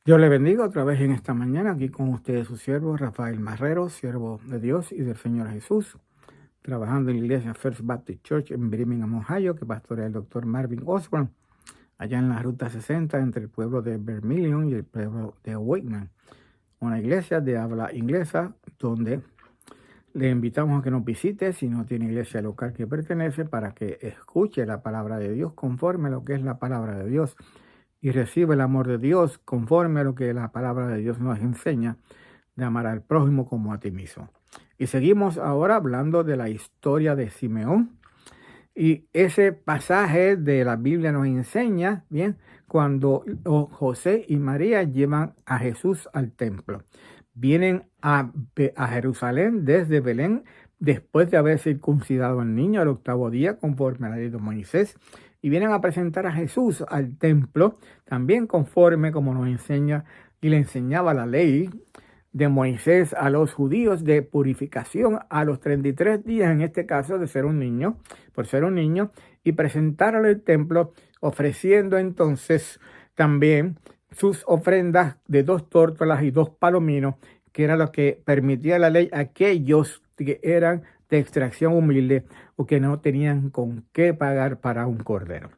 Dios le bendiga otra vez en esta mañana, aquí con ustedes su siervo Rafael Marrero, siervo de Dios y del Señor Jesús, trabajando en la iglesia First Baptist Church en Birmingham, Ohio, que pastorea el doctor Marvin Osborne, allá en la ruta 60 entre el pueblo de Birmingham y el pueblo de Wakeman, una iglesia de habla inglesa donde le invitamos a que nos visite si no tiene iglesia local que pertenece, para que escuche la palabra de Dios conforme a lo que es la palabra de Dios y reciba el amor de Dios conforme a lo que la palabra de Dios nos enseña, de amar al prójimo como a ti mismo. Y seguimos ahora hablando de la historia de Simeón. Y ese pasaje de la Biblia nos enseña, bien, cuando José y María llevan a Jesús al templo. Vienen a Jerusalén desde Belén, después de haber circuncidado al niño al 8º día, conforme a la ley de Moisés, y vienen a presentar a Jesús al templo, también conforme como nos enseña y le enseñaba la ley de Moisés a los judíos, de purificación a los 33 días, en este caso de ser un niño, por ser un niño, y presentarlo al templo, ofreciendo entonces también sus ofrendas de 2 tórtolas y 2 palominos, que era lo que permitía la ley a aquellos que eran de extracción humilde o que no tenían con qué pagar para un cordero.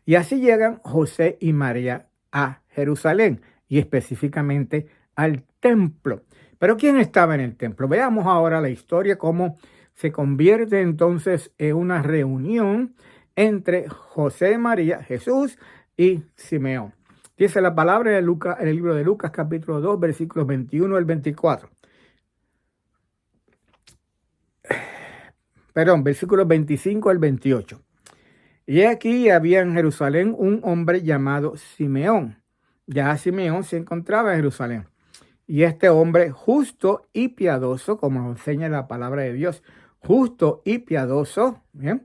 Y así llegan José y María a Jerusalén, y específicamente al templo. Pero ¿quién estaba en el templo? Veamos ahora la historia, cómo se convierte entonces en una reunión entre José, María, Jesús y Simeón. Dice la palabra de Lucas, en el libro de Lucas, capítulo 2, versículos 21 al 24. Perdón, versículos 25 al 28. Y aquí había en Jerusalén un hombre llamado Simeón. Ya Simeón se encontraba en Jerusalén. Y este hombre justo y piadoso, como nos enseña la palabra de Dios, justo y piadoso, ¿bien?,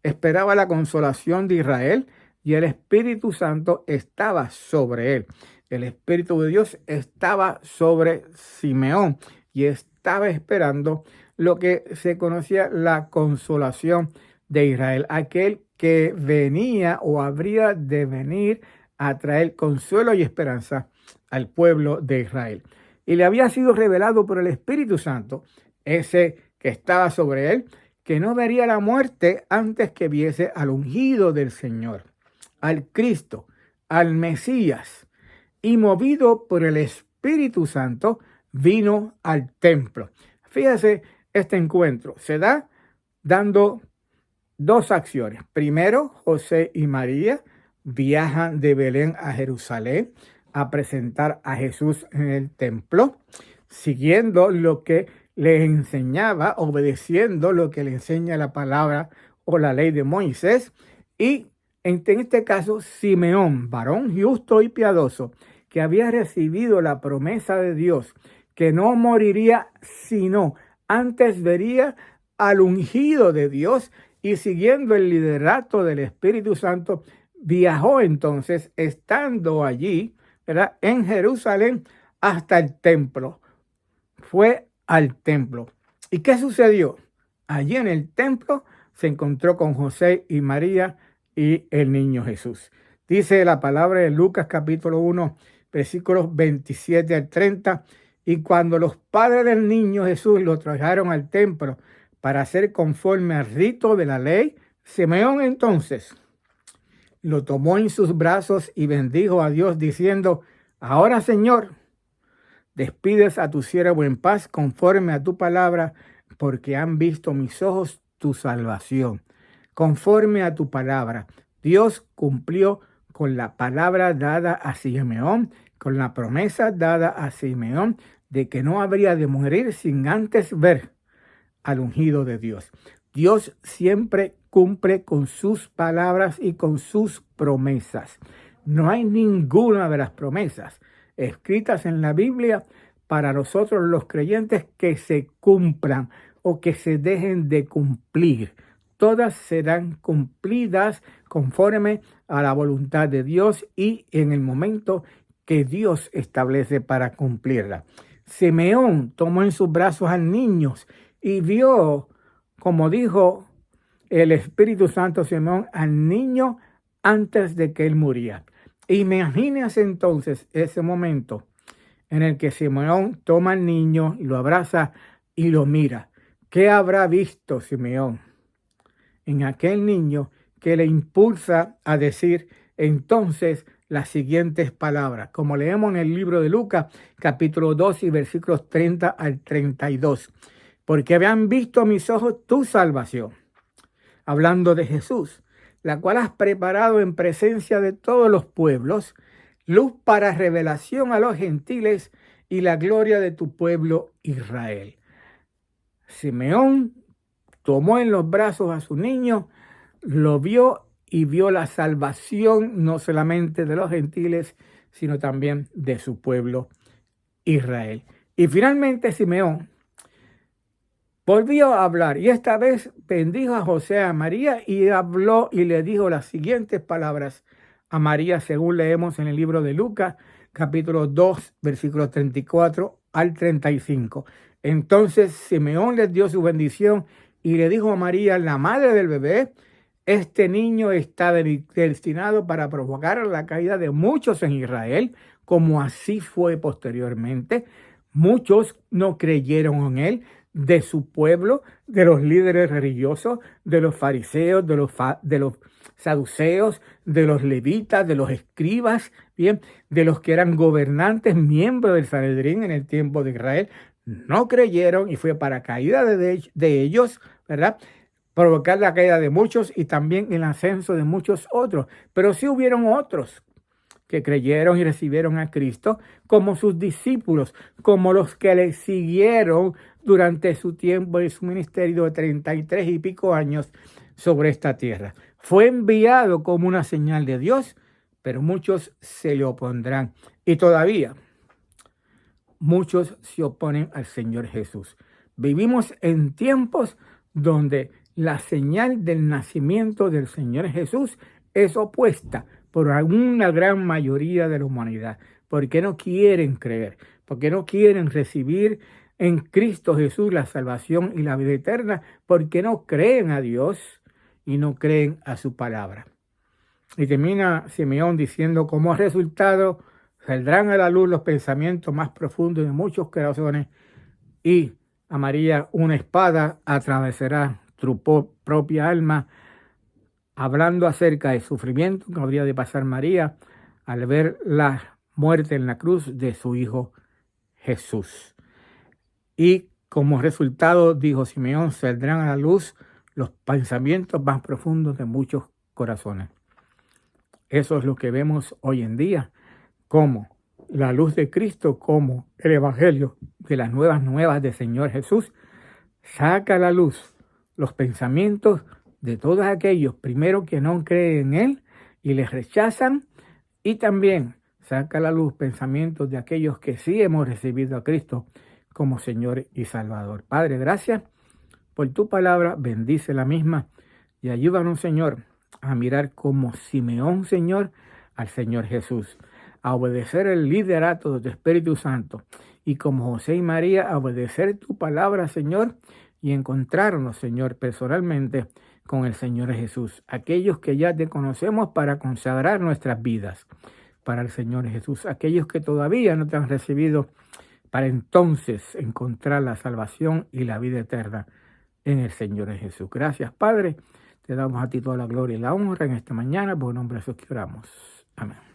esperaba la consolación de Israel, y el Espíritu Santo estaba sobre él. El Espíritu de Dios estaba sobre Simeón y estaba esperando lo que se conocía la consolación de Israel, aquel que venía o habría de venir a traer consuelo y esperanza al pueblo de Israel. Y le había sido revelado por el Espíritu Santo, ese que estaba sobre él, que no vería la muerte antes que viese al ungido del Señor, al Cristo, al Mesías. Y movido por el Espíritu Santo, vino al templo. Fíjese, este encuentro se da dando 2 acciones. Primero, José y María viajan de Belén a Jerusalén a presentar a Jesús en el templo, siguiendo lo que le enseñaba, obedeciendo lo que le enseña la palabra o la ley de Moisés. Y en este caso, Simeón, varón justo y piadoso, que había recibido la promesa de Dios, que no moriría, sino antes vería al ungido de Dios, y siguiendo el liderato del Espíritu Santo, viajó entonces, estando allí, ¿verdad?, en Jerusalén, hasta el templo. Fue al templo. ¿Y qué sucedió? Allí en el templo se encontró con José y María y el niño Jesús. Dice la palabra de Lucas capítulo 1, versículos 27 al 30. Y cuando los padres del niño Jesús lo trajeron al templo para hacer conforme al rito de la ley, Simeón entonces lo tomó en sus brazos y bendijo a Dios diciendo: ahora, Señor, despides a tu siervo en paz conforme a tu palabra, porque han visto mis ojos tu salvación. Conforme a tu palabra, Dios cumplió con la palabra dada a Simeón, con la promesa dada a Simeón de que no habría de morir sin antes ver al ungido de Dios. Dios siempre cumple con sus palabras y con sus promesas. No hay ninguna de las promesas escritas en la Biblia para nosotros los creyentes que se cumplan o que se dejen de cumplir. Todas serán cumplidas conforme a la voluntad de Dios y en el momento que Dios establece para cumplirla. Simeón tomó en sus brazos al niño y vio, como dijo el Espíritu Santo, Simeón, al niño antes de que él muriera. Imagínense entonces ese momento en el que Simeón toma al niño, lo abraza y lo mira. ¿Qué habrá visto Simeón en aquel niño que le impulsa a decir entonces las siguientes palabras? Como leemos en el libro de Lucas, capítulo 2 y versículos 30 al 32. Porque habían visto a mis ojos tu salvación, hablando de Jesús, la cual has preparado en presencia de todos los pueblos, luz para revelación a los gentiles y la gloria de tu pueblo Israel. Simeón tomó en los brazos a su niño, lo vio y vio la salvación no solamente de los gentiles, sino también de su pueblo Israel. Y finalmente Simeón volvió a hablar y esta vez bendijo a José, a María, y habló y le dijo las siguientes palabras a María, según leemos en el libro de Lucas, capítulo 2, versículos 34 al 35. Entonces Simeón les dio su bendición y le dijo a María, la madre del bebé, este niño está destinado para provocar la caída de muchos en Israel, como así fue posteriormente. Muchos no creyeron en él, de su pueblo, de los líderes religiosos, de los fariseos, de los saduceos, de los levitas, de los escribas, bien, de los que eran gobernantes, miembros del Sanedrín en el tiempo de Israel. No creyeron y fue para caída de ellos, ¿verdad? Provocar la caída de muchos y también el ascenso de muchos otros. Pero sí hubieron otros que creyeron y recibieron a Cristo como sus discípulos, como los que le siguieron durante su tiempo y su ministerio de 33 y pico años sobre esta tierra. Fue enviado como una señal de Dios, pero muchos se le opondrán. Y todavía muchos se oponen al Señor Jesús. Vivimos en tiempos donde la señal del nacimiento del Señor Jesús es opuesta por una gran mayoría de la humanidad, porque no quieren creer, porque no quieren recibir en Cristo Jesús la salvación y la vida eterna, porque no creen a Dios y no creen a su palabra. Y termina Simeón diciendo, como resultado, saldrán a la luz los pensamientos más profundos de muchos corazones y a María una espada atravesará tu propia alma, hablando acerca del sufrimiento que habría de pasar María al ver la muerte en la cruz de su hijo Jesús. Y como resultado, dijo Simeón, saldrán a la luz los pensamientos más profundos de muchos corazones. Eso es lo que vemos hoy en día, como la luz de Cristo, como el evangelio de las nuevas del Señor Jesús, saca a la luz los pensamientos de todos aquellos, primero que no creen en Él y les rechazan, y también saca a la luz pensamientos de aquellos que sí hemos recibido a Cristo como Señor y Salvador. Padre, gracias por tu palabra, bendice la misma y ayúdanos, Señor, a mirar como Simeón, Señor, al Señor Jesús, a obedecer el liderato de tu Espíritu Santo y como José y María, a obedecer tu palabra, Señor, y encontrarnos, Señor, personalmente con el Señor Jesús, aquellos que ya te conocemos para consagrar nuestras vidas para el Señor Jesús, aquellos que todavía no te han recibido para entonces encontrar la salvación y la vida eterna en el Señor Jesús. Gracias, Padre, te damos a ti toda la gloria y la honra en esta mañana, por el nombre de Jesús que oramos. Amén.